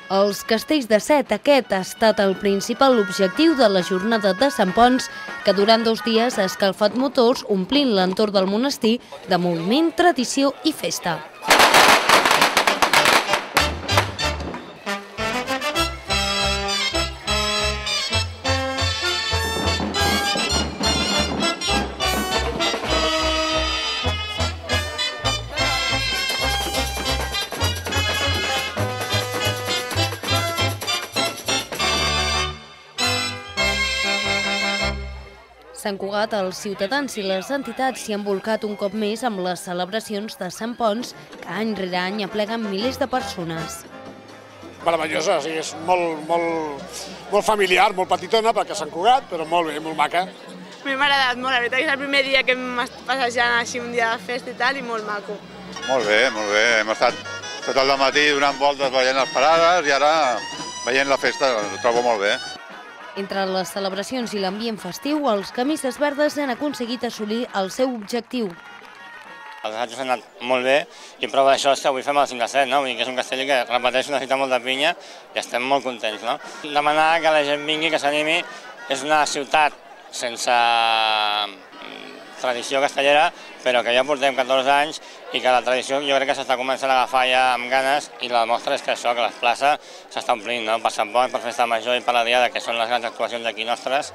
Els castells de set, aquest ha estat el principal objectiu de la jornada de Sant Ponç, que durant 2 dies ha escalfat motors, omplint l'entorn del monestir de moviment, tradició i festa. Sant Cugat, els ciutadans i les entitats s'hi han volcat un cop més amb les celebracions de Sant Ponç, que any rere any apleguen milers de persones. Meravellosa, és molt familiar, molt petitona perquè Sant Cugat, però molt bé, molt maca. A mi m'ha agradat molt, la veritat que és el primer dia que hem estat passejant així un dia de festa i tal, i molt maco. Molt bé, hem estat tot el matí donant voltes veient les parades i ara veient la festa, ho trobo molt bé. Entre les celebracions i l'ambient festiu, els camises verdes han aconseguit assolir el seu objectiu. Els assajos han anat molt bé i prova d'això és que avui fem el 5 de 7, no? Vull dir que és un castell que, repeteixo, necessita molta pinya i estem molt contents, no? Demanar que la gent vingui, que s'animi. És una ciutat sense tradició castellera, però que ja portem 14 anys i que la tradició jo crec que s'està començant a agafar ja amb ganes, i la mostra és que això, que les places s'està omplint, no? Per Sant Ponç, per Festa Major i per la Diada, que són les grans actuacions d'aquí nostres.